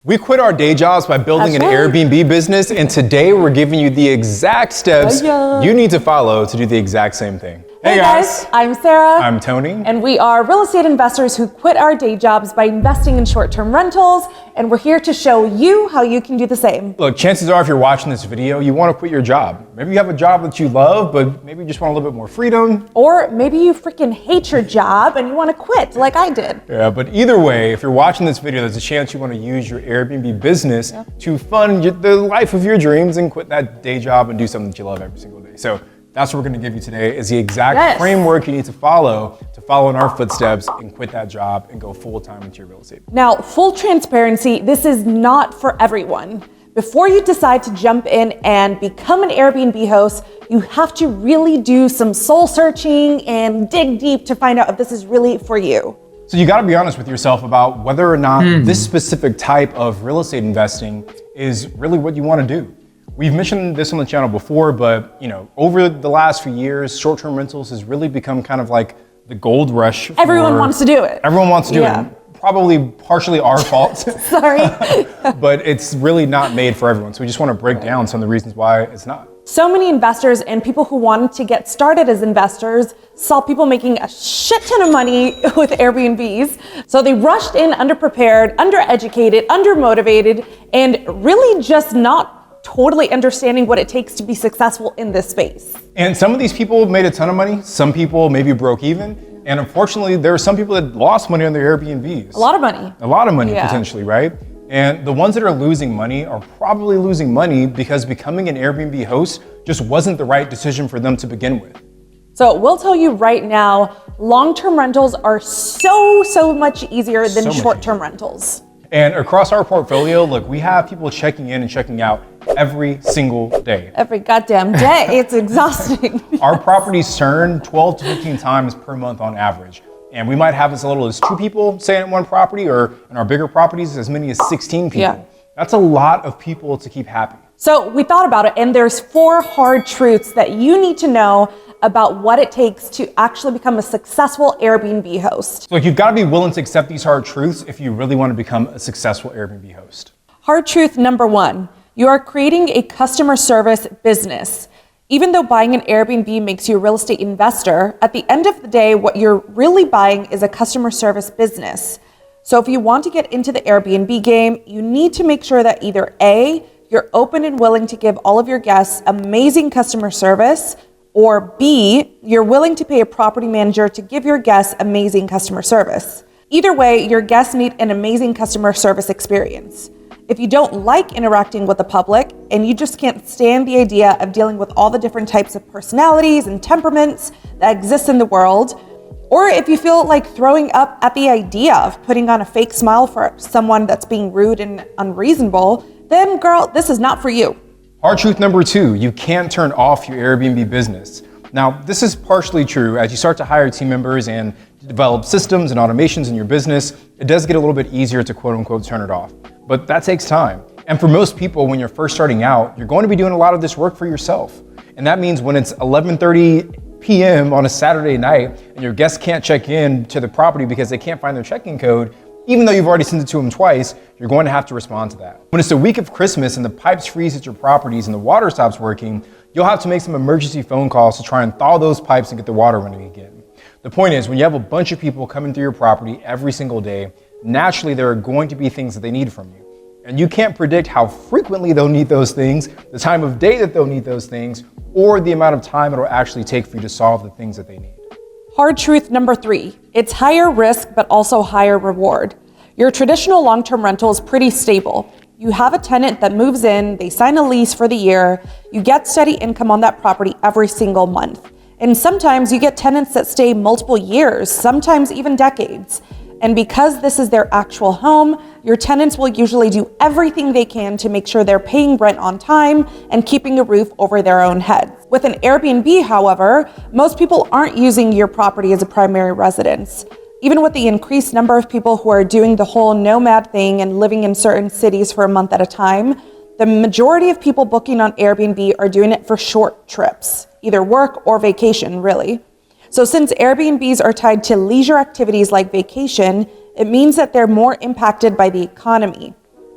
We quit our day jobs by building an Airbnb business, and today we're giving you the exact steps you need to follow to do the exact same thing. Hey guys, I'm Sarah. I'm Tony. And we are real estate investors who quit our day jobs by investing in short-term rentals, and we're here to show you how you can do the same. Look, chances are if you're watching this video, you want to quit your job. Maybe you have a job that you love, but maybe you just want a little bit more freedom. Or maybe you freaking hate your job and you want to quit like I did. Yeah, but either way, if you're watching this video, there's a chance you want to use your Airbnb business to fund the life of your dreams and quit that day job and do something that you love every single day. So that's what we're going to give you today, is the exact framework you need to follow in our footsteps and quit that job and go full-time into your real estate. Now, full transparency, this is not for everyone. Before you decide to jump in and become an Airbnb host, you have to really do some soul searching and dig deep to find out if this is really for you. So you got to be honest with yourself about whether or not this specific type of real estate investing is really what you want to do. We've mentioned this on the channel before, but over the last few years, short-term rentals has really become kind of like the gold rush. Everyone wants to do it. Everyone wants to do it. Probably partially our fault. Sorry. But it's really not made for everyone. So we just want to break down some of the reasons why it's not. So many investors and people who wanted to get started as investors saw people making a shit ton of money with Airbnbs. So they rushed in underprepared, undereducated, undermotivated, and really just not totally understanding what it takes to be successful in this space. And some of these people made a ton of money. Some people maybe broke even. And unfortunately, there are some people that lost money on their Airbnbs. A lot of money. A lot of money, potentially, right? And the ones that are losing money are probably losing money because becoming an Airbnb host just wasn't the right decision for them to begin with. So we'll tell you right now, long-term rentals are so much easier than short-term rentals. And across our portfolio, look, we have people checking in and checking out every single day. Every goddamn day. It's exhausting. Our properties turn 12 to 15 times per month on average. And we might have as little as 2 people staying at one property, or in our bigger properties, as many as 16 people. Yeah. That's a lot of people to keep happy. So we thought about it, and there's 4 hard truths that you need to know about what it takes to actually become a successful Airbnb host. So you've got to be willing to accept these hard truths if you really want to become a successful Airbnb host. Hard truth number 1, you are creating a customer service business. Even though buying an Airbnb makes you a real estate investor, at the end of the day, what you're really buying is a customer service business. So if you want to get into the Airbnb game, you need to make sure that either A, you're open and willing to give all of your guests amazing customer service, or B, you're willing to pay a property manager to give your guests amazing customer service. Either way, your guests need an amazing customer service experience. If you don't like interacting with the public and you just can't stand the idea of dealing with all the different types of personalities and temperaments that exist in the world, or if you feel like throwing up at the idea of putting on a fake smile for someone that's being rude and unreasonable, then girl, this is not for you. Hard truth number 2, you can't turn off your Airbnb business. Now, this is partially true. As you start to hire team members and develop systems and automations in your business, it does get a little bit easier to quote unquote turn it off. But that takes time. And for most people, when you're first starting out, you're going to be doing a lot of this work for yourself. And that means when it's 11:30 p.m. on a Saturday night and your guests can't check in to the property because they can't find their check-in code, even though you've already sent it to them twice, you're going to have to respond to that. When it's the week of Christmas and the pipes freeze at your properties and the water stops working, you'll have to make some emergency phone calls to try and thaw those pipes and get the water running again. The point is, when you have a bunch of people coming through your property every single day, naturally there are going to be things that they need from you. And you can't predict how frequently they'll need those things, the time of day that they'll need those things, or the amount of time it'll actually take for you to solve the things that they need. Hard truth number 3, it's higher risk, but also higher reward. Your traditional long-term rental is pretty stable. You have a tenant that moves in, they sign a lease for the year, you get steady income on that property every single month. And sometimes you get tenants that stay multiple years, sometimes even decades. And because this is their actual home, your tenants will usually do everything they can to make sure they're paying rent on time and keeping a roof over their own heads. With an Airbnb, however, most people aren't using your property as a primary residence. Even with the increased number of people who are doing the whole nomad thing and living in certain cities for a month at a time, the majority of people booking on Airbnb are doing it for short trips, either work or vacation, really. So since Airbnbs are tied to leisure activities like vacation, it means that they're more impacted by the economy.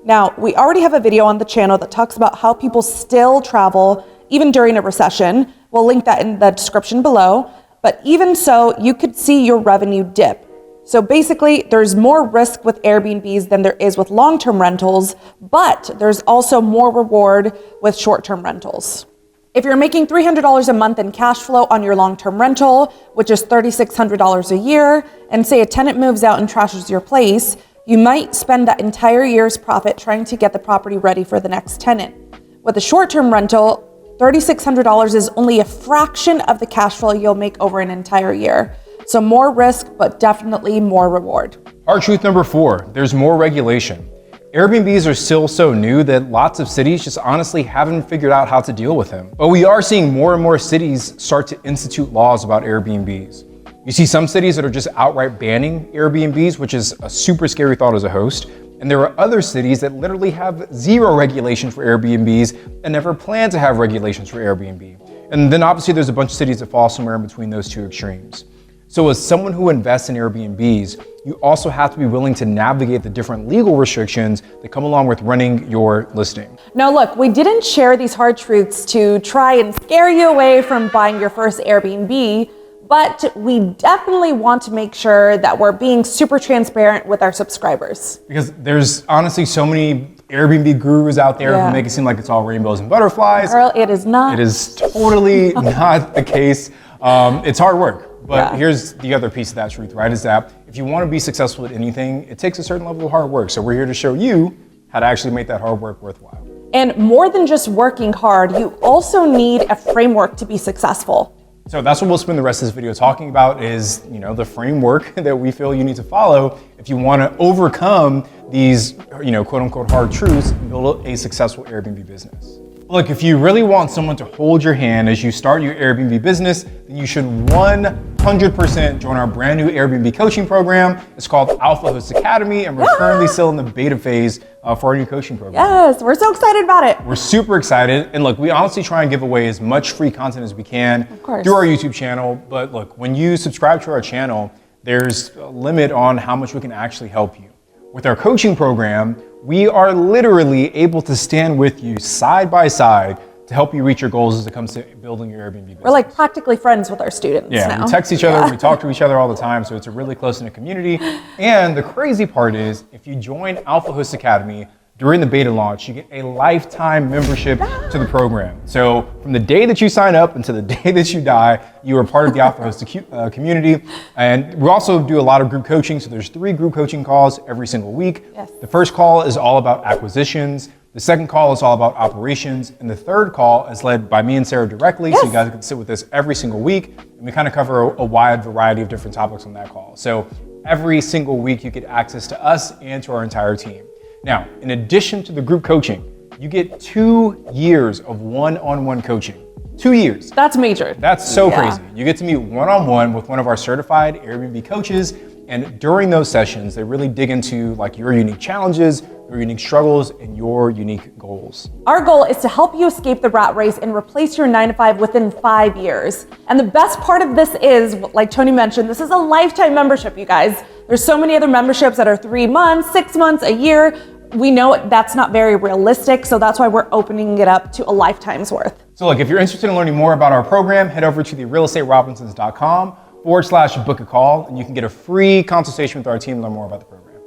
Now, we already have a video on the channel that talks about how people still travel even during a recession. We'll link that in the description below. But even so, you could see your revenue dip. So basically, there's more risk with Airbnbs than there is with long-term rentals, but there's also more reward with short-term rentals. If you're making $300 a month in cash flow on your long-term rental, which is $3,600 a year, and say a tenant moves out and trashes your place, you might spend that entire year's profit trying to get the property ready for the next tenant. With a short-term rental, $3,600 is only a fraction of the cash flow you'll make over an entire year. So more risk, but definitely more reward. Hard truth number 4, there's more regulation. Airbnbs are still so new that lots of cities just honestly haven't figured out how to deal with them. But we are seeing more and more cities start to institute laws about Airbnbs. You see some cities that are just outright banning Airbnbs, which is a super scary thought as a host. And there are other cities that literally have zero regulation for Airbnbs and never plan to have regulations for Airbnb. And then obviously there's a bunch of cities that fall somewhere in between those two extremes. So as someone who invests in Airbnbs, you also have to be willing to navigate the different legal restrictions that come along with running your listing. Now look, we didn't share these hard truths to try and scare you away from buying your first Airbnb, but we definitely want to make sure that we're being super transparent with our subscribers. Because there's honestly so many Airbnb gurus out there who make it seem like it's all rainbows and butterflies. Girl, it is not. It is totally not the case. It's hard work. But here's the other piece of that truth, right? Is that if you want to be successful at anything, it takes a certain level of hard work. So we're here to show you how to actually make that hard work worthwhile. And more than just working hard, you also need a framework to be successful. So that's what we'll spend the rest of this video talking about is, the framework that we feel you need to follow if you want to overcome these, quote unquote hard truths and build a successful Airbnb business. Look, if you really want someone to hold your hand as you start your Airbnb business, then you should 100% join our brand new Airbnb coaching program. It's called Alpha Host Academy, and we're currently still in the beta phase for our new coaching program. Yes, we're so excited about it. We're super excited. And look, we honestly try and give away as much free content as we can through our YouTube channel. But look, when you subscribe to our channel, there's a limit on how much we can actually help you. With our coaching program, we are literally able to stand with you side by side to help you reach your goals as it comes to building your Airbnb business. We're like practically friends with our students now. We text each other, we talk to each other all the time, so it's a really close-knit community. And the crazy part is, if you join Alpha Host Academy during the beta launch, you get a lifetime membership to the program. So from the day that you sign up until the day that you die, you are part of the Alpha Host community. And we also do a lot of group coaching. So there's 3 group coaching calls every single week. Yes. The first call is all about acquisitions. The second call is all about operations. And the third call is led by me and Sarah directly. So you guys can sit with us every single week. And we kind of cover a wide variety of different topics on that call. So every single week you get access to us and to our entire team. Now, in addition to the group coaching, you get 2 years of one-on-one coaching. 2 years. That's major. That's so crazy. You get to meet one-on-one with one of our certified Airbnb coaches. And during those sessions, they really dig into your unique challenges, your unique struggles, and your unique goals. Our goal is to help you escape the rat race and replace your 9-to-5 within 5 years. And the best part of this is, like Tony mentioned, this is a lifetime membership, you guys. There's so many other memberships that are 3 months, 6 months, a year. We know that's not very realistic, so that's why we're opening it up to a lifetime's worth. So look, if you're interested in learning more about our program, head over to therealestaterobinsons.com/book a call, and you can get a free consultation with our team to learn more about the program.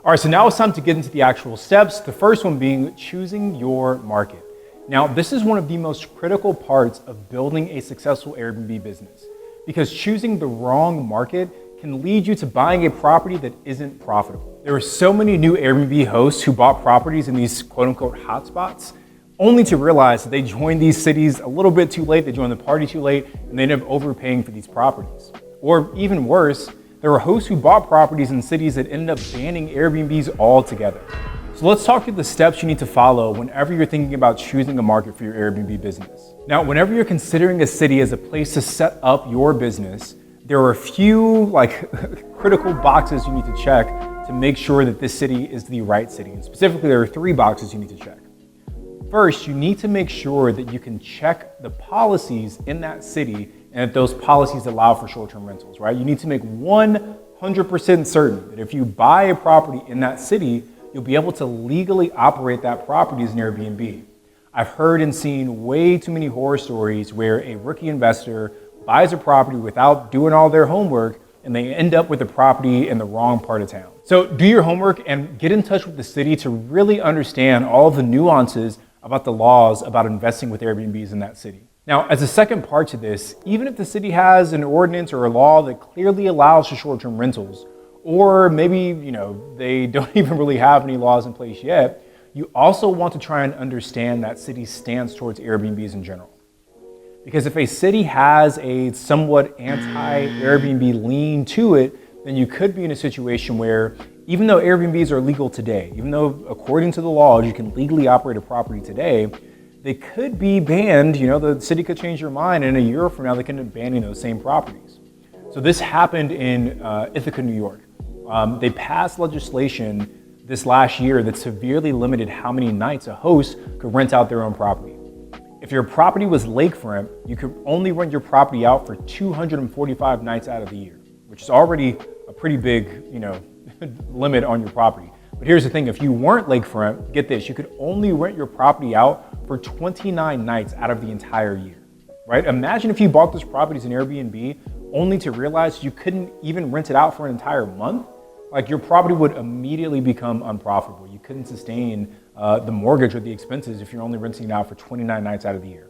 All right, so now it's time to get into the actual steps. The first one being choosing your market. Now, this is one of the most critical parts of building a successful Airbnb business, because choosing the wrong market can lead you to buying a property that isn't profitable. There are so many new Airbnb hosts who bought properties in these quote-unquote hotspots, only to realize that they joined these cities a little bit too late, they joined the party too late, and they ended up overpaying for these properties. Or even worse, there are hosts who bought properties in cities that ended up banning Airbnbs altogether. So let's talk through the steps you need to follow whenever you're thinking about choosing a market for your Airbnb business. Now, whenever you're considering a city as a place to set up your business, there are a few critical boxes you need to check to make sure that this city is the right city. And specifically, there are 3 boxes you need to check. First, you need to make sure that you can check the policies in that city and that those policies allow for short-term rentals, right? You need to make 100% certain that if you buy a property in that city, you'll be able to legally operate that property as an Airbnb. I've heard and seen way too many horror stories where a rookie investor buys a property without doing all their homework and they end up with the property in the wrong part of town. So do your homework and get in touch with the city to really understand all the nuances about the laws about investing with Airbnbs in that city. Now, as a second part to this, even if the city has an ordinance or a law that clearly allows for short-term rentals, or maybe, they don't even really have any laws in place yet, you also want to try and understand that city's stance towards Airbnbs in general. Because if a city has a somewhat anti-Airbnb lean to it, then you could be in a situation where even though Airbnbs are legal today, even though according to the laws you can legally operate a property today, they could be banned. The city could change their mind, and a year from now they can end up banning those same properties. So this happened in Ithaca, New York. They passed legislation this last year that severely limited how many nights a host could rent out their own property. If your property was lakefront, you could only rent your property out for 245 nights out of the year, which is already a pretty big, limit on your property. But here's the thing, if you weren't lakefront, get this, you could only rent your property out for 29 nights out of the entire year, right? Imagine if you bought this property as an Airbnb only to realize you couldn't even rent it out for an entire month. Like, your property would immediately become unprofitable. You couldn't sustain the mortgage or the expenses if you're only renting it out for 29 nights out of the year.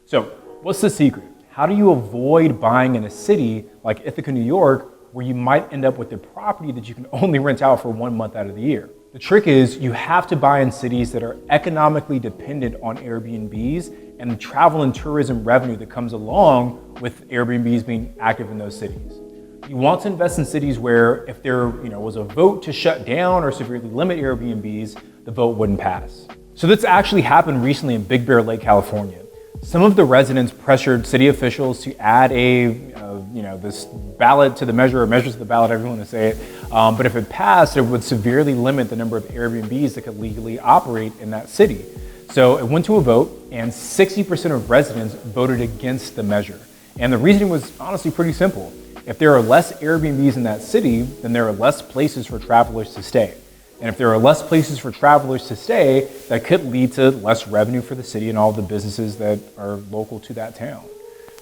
So what's the secret? How do you avoid buying in a city like Ithaca, New York, where you might end up with a property that you can only rent out for 1 month out of the year? The trick is you have to buy in cities that are economically dependent on Airbnbs and the travel and tourism revenue that comes along with Airbnbs being active in those cities. You want to invest in cities where if there was a vote to shut down or severely limit Airbnbs, the vote wouldn't pass. So this actually happened recently in Big Bear Lake, California. Some of the residents pressured city officials to add this ballot to the measure, or measures to the ballot, however you want to say it. But if it passed, it would severely limit the number of Airbnbs that could legally operate in that city. So it went to a vote, and 60% of residents voted against the measure. And the reasoning was honestly pretty simple. If there are less Airbnbs in that city, then there are less places for travelers to stay. And if there are less places for travelers to stay, that could lead to less revenue for the city and all the businesses that are local to that town.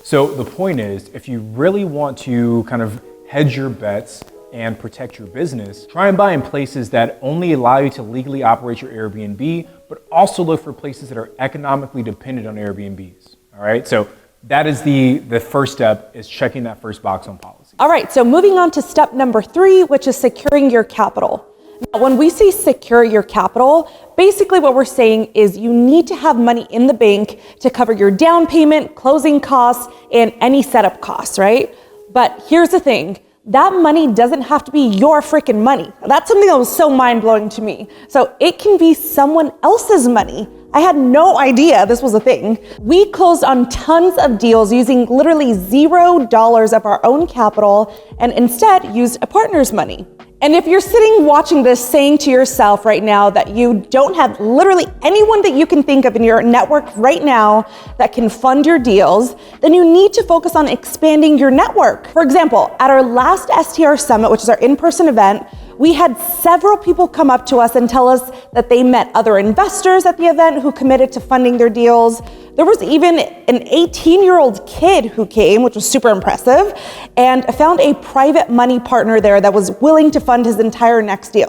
So the point is, if you really want to kind of hedge your bets and protect your business, try and buy in places that only allow you to legally operate your Airbnb, but also look for places that are economically dependent on Airbnbs. All right, so that is the first step, is checking that first box on policy. All right, so moving on to step number 3, which is securing your capital. Now, when we say secure your capital, basically what we're saying is you need to have money in the bank to cover your down payment, closing costs, and any setup costs, right? But here's the thing, that money doesn't have to be your freaking money. That's something that was so mind-blowing to me. So it can be someone else's money. I had no idea this was a thing. We closed on tons of deals using literally $0 of our own capital and instead used a partner's money. And if you're sitting watching this saying to yourself right now that you don't have literally anyone that you can think of in your network right now that can fund your deals, then you need to focus on expanding your network. For example, at our last STR Summit, which is our in-person event, we had several people come up to us and tell us that they met other investors at the event who committed to funding their deals. There was even an 18-year-old kid who came, which was super impressive, and found a private money partner there that was willing to fund his entire next deal.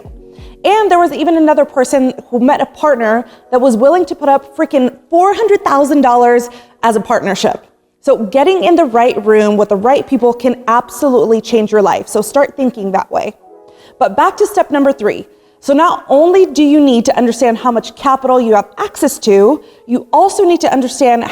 And there was even another person who met a partner that was willing to put up freaking $400,000 as a partnership. So getting in the right room with the right people can absolutely change your life. So start thinking that way. But back to step number 3. So not only do you need to understand how much capital you have access to, you also need to understand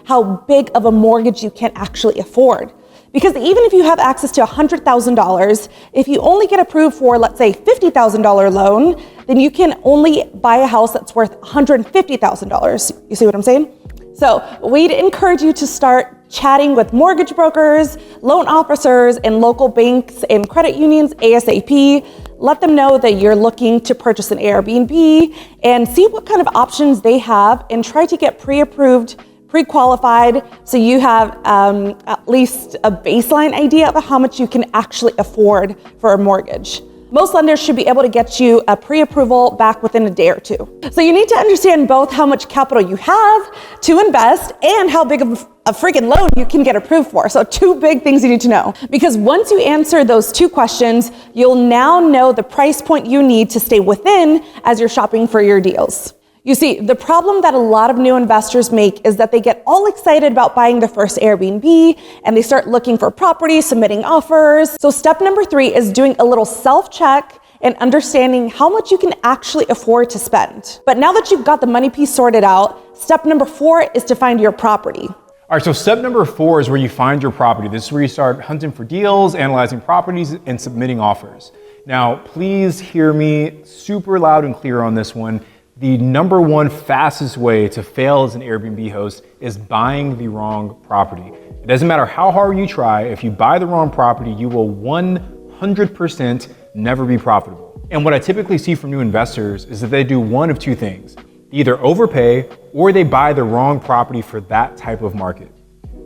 how big of a mortgage you can actually afford. Because even if you have access to $100,000, if you only get approved for, let's say, $50,000 loan, then you can only buy a house that's worth $150,000. You see what I'm saying? So we'd encourage you to start chatting with mortgage brokers, loan officers, and local banks and credit unions ASAP. Let them know that you're looking to purchase an Airbnb and see what kind of options they have and try to get pre-approved, pre-qualified, so you have at least a baseline idea of how much you can actually afford for a mortgage. Most lenders should be able to get you a pre-approval back within a day or two. So you need to understand both how much capital you have to invest and how big of a freaking loan you can get approved for. So two big things you need to know. Because once you answer those two questions, you'll now know the price point you need to stay within as you're shopping for your deals. You see, the problem that a lot of new investors make is that they get all excited about buying their first Airbnb and they start looking for properties, submitting offers. So step number 3 is doing a little self-check and understanding how much you can actually afford to spend. But now that you've got the money piece sorted out, step number 4 is to find your property. All right, so step number 4 is where you find your property. This is where you start hunting for deals, analyzing properties, and submitting offers. Now, please hear me super loud and clear on this one. The number one fastest way to fail as an Airbnb host is buying the wrong property. It doesn't matter how hard you try, if you buy the wrong property, you will 100% never be profitable. And what I typically see from new investors is that they do one of two things. They either overpay or they buy the wrong property for that type of market.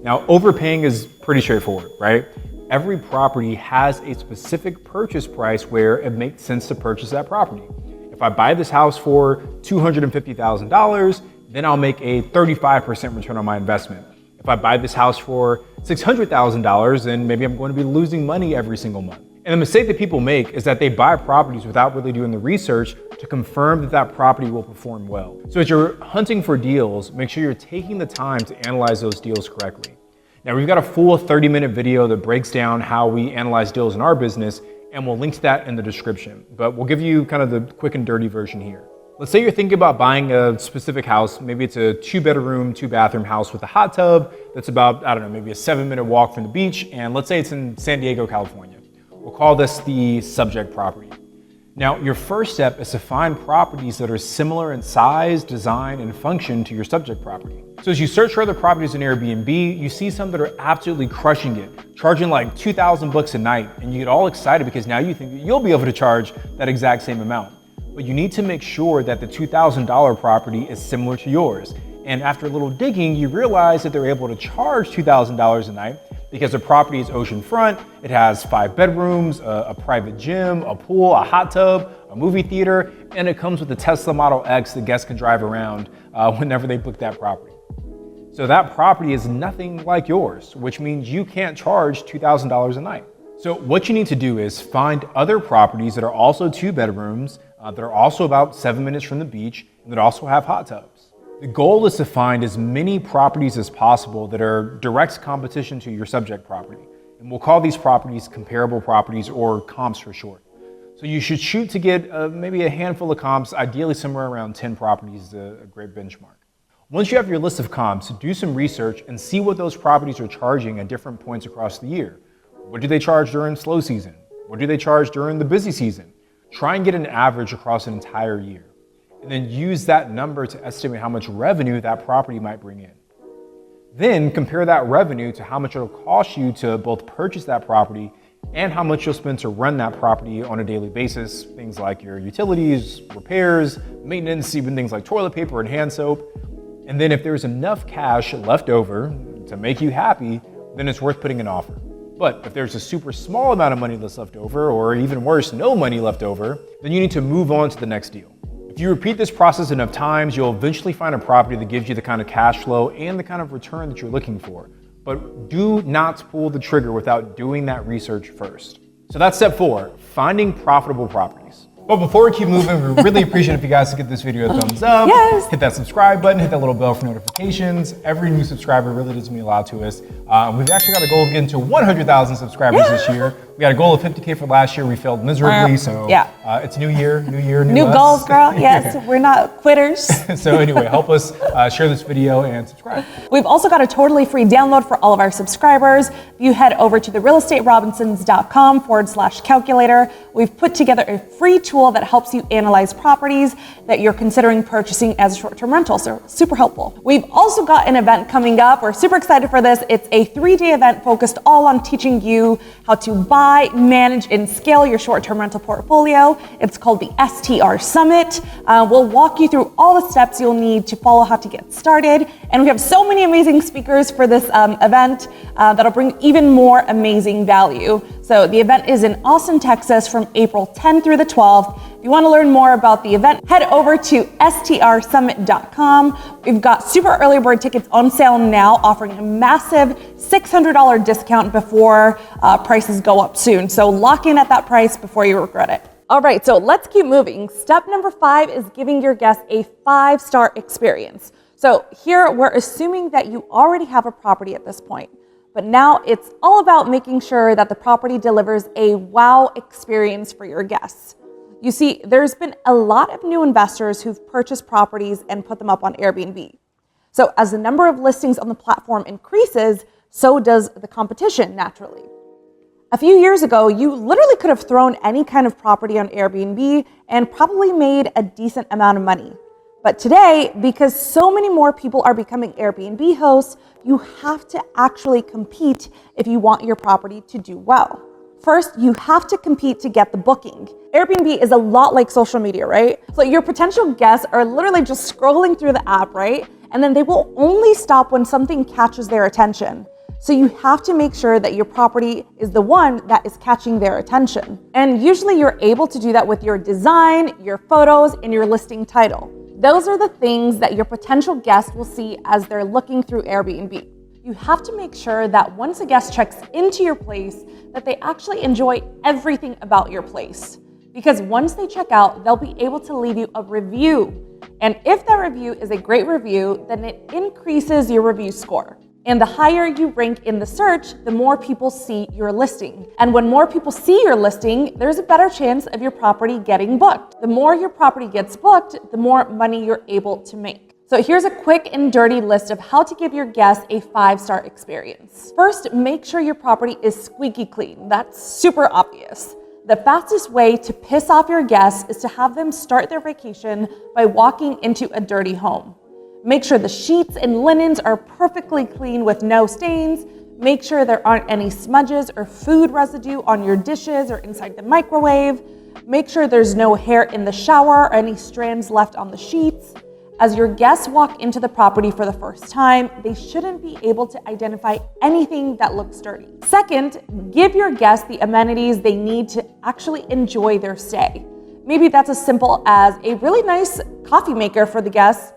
Now, overpaying is pretty straightforward, right? Every property has a specific purchase price where it makes sense to purchase that property. If I buy this house for $250,000, then I'll make a 35% return on my investment. If I buy this house for $600,000, then maybe I'm going to be losing money every single month. And the mistake that people make is that they buy properties without really doing the research to confirm that that property will perform well. So as you're hunting for deals, make sure you're taking the time to analyze those deals correctly. Now, we've got a full 30-minute video that breaks down how we analyze deals in our business, and we'll link to that in the description. But we'll give you kind of the quick and dirty version here. Let's say you're thinking about buying a specific house. Maybe it's a 2-bedroom, 2-bathroom house with a hot tub that's about, I don't know, maybe a 7-minute walk from the beach. And let's say it's in San Diego, California. We'll call this the subject property. Now, your first step is to find properties that are similar in size, design, and function to your subject property. So as you search for other properties in Airbnb, you see some that are absolutely crushing it, charging like $2,000 a night, and you get all excited because now you think that you'll be able to charge that exact same amount. But you need to make sure that the $2,000 property is similar to yours. And after a little digging, you realize that they're able to charge $2,000 a night because the property is oceanfront, it has 5 bedrooms, a private gym, a pool, a hot tub, a movie theater, and it comes with a Tesla Model X that guests can drive around whenever they book that property. So that property is nothing like yours, which means you can't charge $2,000 a night. So what you need to do is find other properties that are also 2 bedrooms, that are also about 7 minutes from the beach, and that also have hot tubs. The goal is to find as many properties as possible that are direct competition to your subject property. And we'll call these properties comparable properties, or comps for short. So you should shoot to get maybe a handful of comps, ideally somewhere around 10 properties is a great benchmark. Once you have your list of comps, do some research and see what those properties are charging at different points across the year. What do they charge during slow season? What do they charge during the busy season? Try and get an average across an entire year. And then use that number to estimate how much revenue that property might bring in. Then compare that revenue to how much it'll cost you to both purchase that property and how much you'll spend to run that property on a daily basis. Things like your utilities, repairs, maintenance, even things like toilet paper and hand soap. And then if there's enough cash left over to make you happy, then it's worth putting an offer. But if there's a super small amount of money that's left over, or even worse, no money left over, then you need to move on to the next deal. If you repeat this process enough times, you'll eventually find a property that gives you the kind of cash flow and the kind of return that you're looking for. But do not pull the trigger without doing that research first. So that's step 4, finding profitable properties. But before we keep moving, we really appreciate if you guys give this video a thumbs up. Yes. Hit that subscribe button, hit that little bell for notifications. Every new subscriber really does mean a lot to us. We've actually got a goal of getting to 100,000 subscribers this year. We got a goal of 50K for last year. We failed miserably, so it's new year, new us. Goals, girl. Yes, we're not quitters. So anyway, help us share this video and subscribe. We've also got a totally free download for all of our subscribers. If you head over to therealestaterobinsons.com/calculator, we've put together a free tool that helps you analyze properties that you're considering purchasing as a short-term rental. So super helpful. We've also got an event coming up. We're super excited for this. It's a 3-day event focused all on teaching you how to buy, manage, and scale your short-term rental portfolio. It's called the STR Summit. We'll walk you through all the steps you'll need to follow how to get started And we have so many amazing speakers for this event that'll bring even more amazing value. So the event is in Austin, Texas from April 10th through the 12th. If you want to learn more about the event, head over to strsummit.com. We've got super early bird tickets on sale now, offering a massive $600 discount before prices go up soon. So lock in at that price before you regret it. All right, so let's keep moving. Step number 5 is giving your guests a 5-star experience. So here we're assuming that you already have a property at this point, but now it's all about making sure that the property delivers a wow experience for your guests. You see, there's been a lot of new investors who've purchased properties and put them up on Airbnb. So as the number of listings on the platform increases, so does the competition naturally. A few years ago, you literally could have thrown any kind of property on Airbnb and probably made a decent amount of money. But today, because so many more people are becoming Airbnb hosts, you have to actually compete if you want your property to do well. First, you have to compete to get the booking. Airbnb is a lot like social media, right? So your potential guests are literally just scrolling through the app, right? And then they will only stop when something catches their attention. So you have to make sure that your property is the one that is catching their attention. And usually you're able to do that with your design, your photos, and your listing title. Those are the things that your potential guest will see as they're looking through Airbnb. You have to make sure that once a guest checks into your place, that they actually enjoy everything about your place. Because once they check out, they'll be able to leave you a review. And if that review is a great review, then it increases your review score. And the higher you rank in the search, the more people see your listing. And when more people see your listing, there's a better chance of your property getting booked. The more your property gets booked, the more money you're able to make. So here's a quick and dirty list of how to give your guests a 5-star experience. First, make sure your property is squeaky clean. That's super obvious. The fastest way to piss off your guests is to have them start their vacation by walking into a dirty home. Make sure the sheets and linens are perfectly clean with no stains. Make sure there aren't any smudges or food residue on your dishes or inside the microwave. Make sure there's no hair in the shower or any strands left on the sheets. As your guests walk into the property for the first time, they shouldn't be able to identify anything that looks dirty. Second, give your guests the amenities they need to actually enjoy their stay. Maybe that's as simple as a really nice coffee maker for the guests.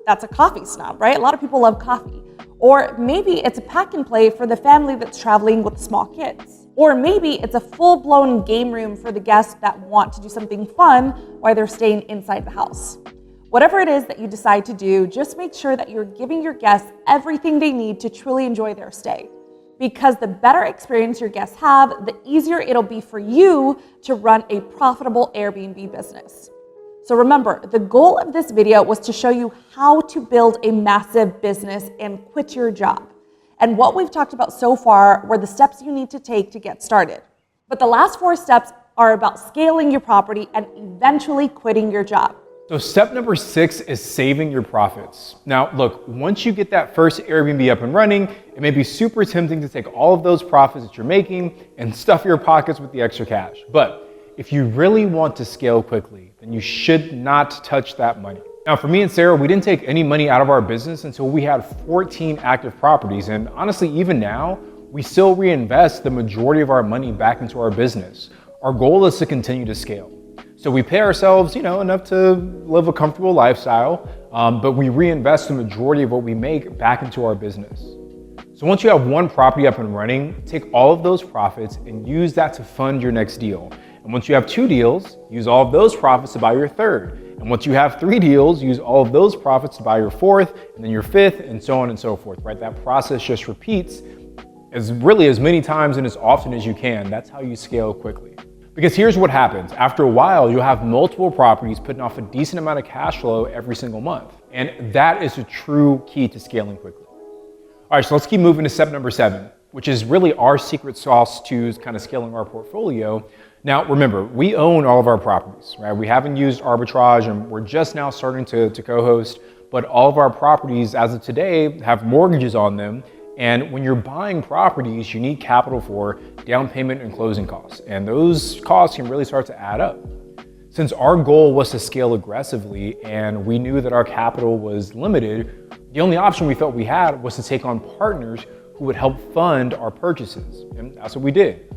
That's a coffee snob, right? A lot of people love coffee. Or maybe it's a pack and play for the family that's traveling with small kids. Or maybe it's a full-blown game room for the guests that want to do something fun while they're staying inside the house. Whatever it is that you decide to do, just make sure that you're giving your guests everything they need to truly enjoy their stay. Because the better experience your guests have, the easier it'll be for you to run a profitable Airbnb business. So remember, the goal of this video was to show you how to build a massive business and quit your job. And what we've talked about so far were the steps you need to take to get started. But the last 4 steps are about scaling your property and eventually quitting your job. So step number 6 is saving your profits. Now, look, once you get that first Airbnb up and running, it may be super tempting to take all of those profits that you're making and stuff your pockets with the extra cash. But if you really want to scale quickly, then you should not touch that money. Now, for me and Sarah, we didn't take any money out of our business until we had 14 active properties. And honestly, even now, we still reinvest the majority of our money back into our business. Our goal is to continue to scale. So we pay ourselves, enough to live a comfortable lifestyle, but we reinvest the majority of what we make back into our business. So once you have one property up and running, take all of those profits and use that to fund your next deal. And once you have 2 deals, use all of those profits to buy your 3rd. And once you have 3 deals, use all of those profits to buy your 4th, and then your 5th, and so on and so forth, right? That process just repeats as many times and as often as you can. That's how you scale quickly. Because here's what happens. After a while, you'll have multiple properties putting off a decent amount of cash flow every single month. And that is a true key to scaling quickly. All right, so let's keep moving to step number 7, which is really our secret sauce to kind of scaling our portfolio. Now, remember, we own all of our properties, right? We haven't used arbitrage and we're just now starting to co-host, but all of our properties as of today have mortgages on them. And when you're buying properties, you need capital for down payment and closing costs. And those costs can really start to add up. Since our goal was to scale aggressively and we knew that our capital was limited, The only option we felt we had was to take on partners who would help fund our purchases, and that's what we did.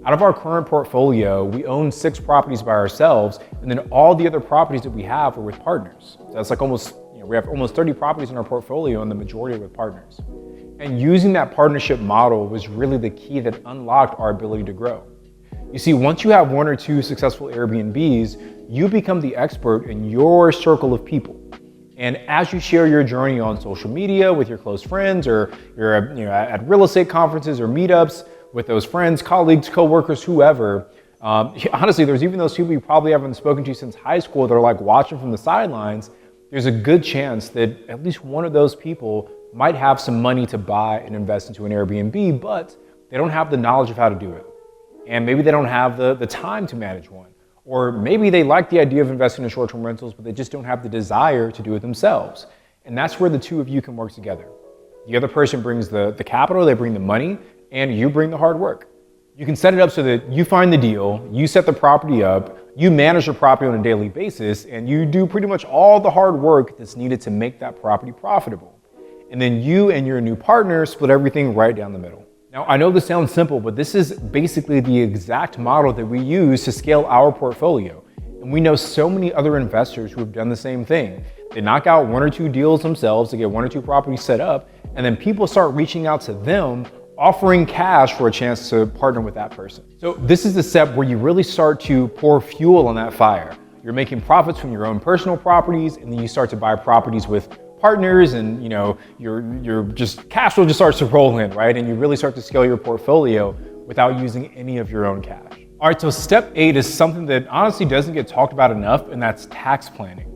Out of our current portfolio, we own 6 properties by ourselves, and then all the other properties that we have are with partners. So that's like almost, we have almost 30 properties in our portfolio, and the majority are with partners. And using that partnership model was really the key that unlocked our ability to grow. You see, once you have 1 or 2 successful Airbnbs, you become the expert in your circle of people. And as you share your journey on social media with your close friends, or you're at real estate conferences or meetups with those friends, colleagues, coworkers, whoever, honestly, there's even those people you probably haven't spoken to since high school that are like watching from the sidelines. There's a good chance that at least one of those people might have some money to buy and invest into an Airbnb, but they don't have the knowledge of how to do it. And maybe they don't have the time to manage one. Or maybe they like the idea of investing in short-term rentals, but they just don't have the desire to do it themselves. And that's where the two of you can work together. The other person brings the capital, they bring the money, and you bring the hard work. You can set it up so that you find the deal, you set the property up, you manage the property on a daily basis, and you do pretty much all the hard work that's needed to make that property profitable. And then you and your new partner split everything right down the middle. Now, I know this sounds simple, but this is basically the exact model that we use to scale our portfolio. And we know so many other investors who have done the same thing. They knock out 1 or 2 deals themselves to get 1 or 2 properties set up, and then people start reaching out to them, offering cash for a chance to partner with that person. So this is the step where you really start to pour fuel on that fire. You're making profits from your own personal properties, and then you start to buy properties with partners, and your just cash flow just starts to roll in, right? And you really start to scale your portfolio without using any of your own cash. All right, so step 8 is something that honestly doesn't get talked about enough, and that's tax planning.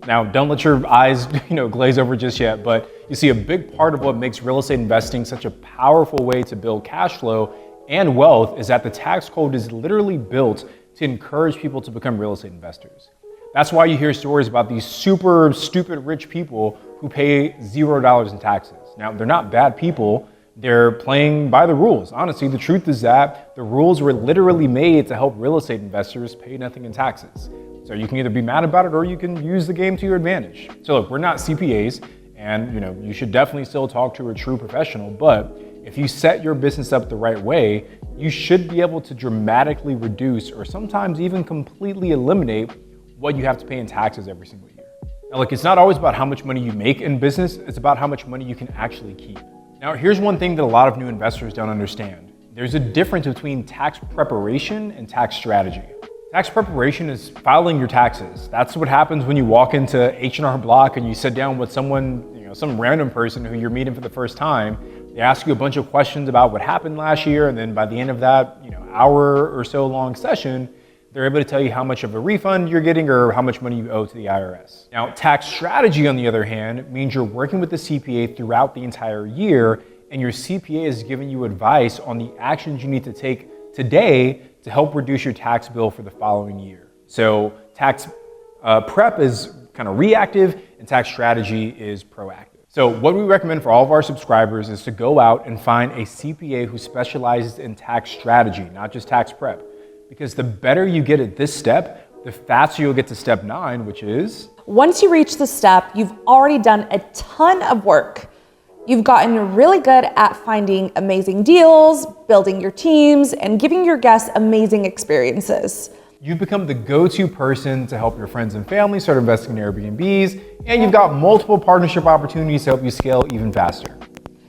Now, don't let your eyes glaze over just yet, but you see, a big part of what makes real estate investing such a powerful way to build cash flow and wealth is that the tax code is literally built to encourage people to become real estate investors. That's why you hear stories about these super stupid rich people who pay $0 in taxes. Now, they're not bad people. They're playing by the rules. Honestly, the truth is that the rules were literally made to help real estate investors pay nothing in taxes. So you can either be mad about it or you can use the game to your advantage. So look, we're not CPAs, and you should definitely still talk to a true professional, but if you set your business up the right way, you should be able to dramatically reduce or sometimes even completely eliminate what you have to pay in taxes every single year. Now look, it's not always about how much money you make in business, it's about how much money you can actually keep. Now here's one thing that a lot of new investors don't understand. There's a difference between tax preparation and tax strategy. Tax preparation is filing your taxes. That's what happens when you walk into H&R Block and you sit down with someone, some random person who you're meeting for the first time. They ask you a bunch of questions about what happened last year, and then by the end of that, hour or so long session, they're able to tell you how much of a refund you're getting or how much money you owe to the IRS. Now, tax strategy, on the other hand, means you're working with the CPA throughout the entire year, and your CPA is giving you advice on the actions you need to take today to help reduce your tax bill for the following year. So tax prep is kind of reactive, and tax strategy is proactive. So what we recommend for all of our subscribers is to go out and find a CPA who specializes in tax strategy, not just tax prep. Because the better you get at this step, the faster you'll get to step 9, which is... Once you reach this step, you've already done a ton of work. You've gotten really good at finding amazing deals, building your teams, and giving your guests amazing experiences. You've become the go-to person to help your friends and family start investing in Airbnbs, and you've got multiple partnership opportunities to help you scale even faster.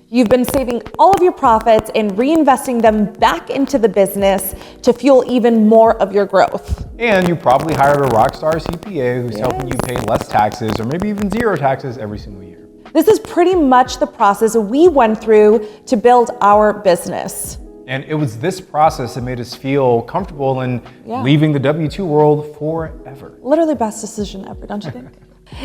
You've been saving all of your profits and reinvesting them back into the business to fuel even more of your growth. And you probably hired a rockstar CPA who's helping you pay less taxes or maybe even 0 taxes every single year. This is pretty much the process we went through to build our business. And it was this process that made us feel comfortable in leaving the W-2 world forever. Literally best decision ever, don't you think?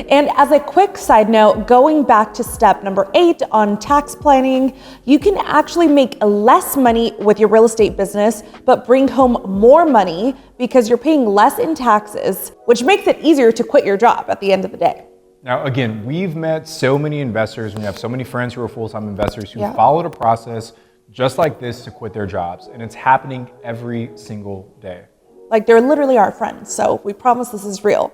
And as a quick side note, going back to step number 8 on tax planning, you can actually make less money with your real estate business, but bring home more money because you're paying less in taxes, which makes it easier to quit your job at the end of the day. Now, again, we've met so many investors, and we have so many friends who are full-time investors who followed a process just like this to quit their jobs, and it's happening every single day. Like, they're literally our friends, so we promise this is real.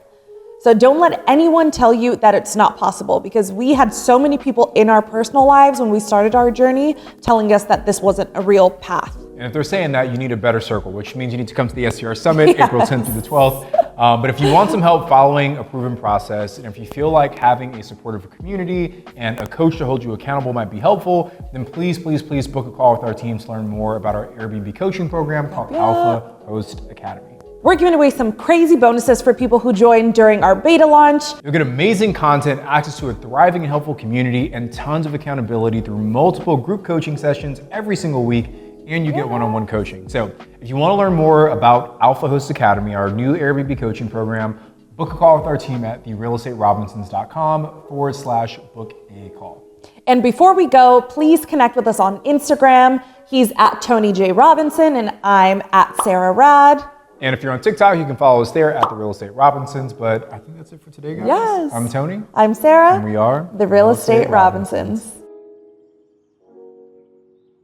So don't let anyone tell you that it's not possible, because we had so many people in our personal lives when we started our journey telling us that this wasn't a real path. And if they're saying that, you need a better circle, which means you need to come to the SDR Summit, April 10th through the 12th. But if you want some help following a proven process, and if you feel like having a supportive community and a coach to hold you accountable might be helpful, then please book a call with our team to learn more about our Airbnb coaching program called Alpha Host Academy. We're giving away some crazy bonuses for people who join during our beta launch. You'll get amazing content, access to a thriving and helpful community, and tons of accountability through multiple group coaching sessions every single week, and you get one-on-one coaching. So if you want to learn more about Alpha Host Academy, our new Airbnb coaching program, book a call with our team at therealestaterobinsons.com/book a call. And before we go, please connect with us on Instagram. He's at Tony J. Robinson, and I'm at Sarah Rad. And if you're on TikTok, you can follow us there at The Real Estate Robinsons. But I think that's it for today, guys. Yes. I'm Tony. I'm Sarah. And we are The Real Estate Robinsons.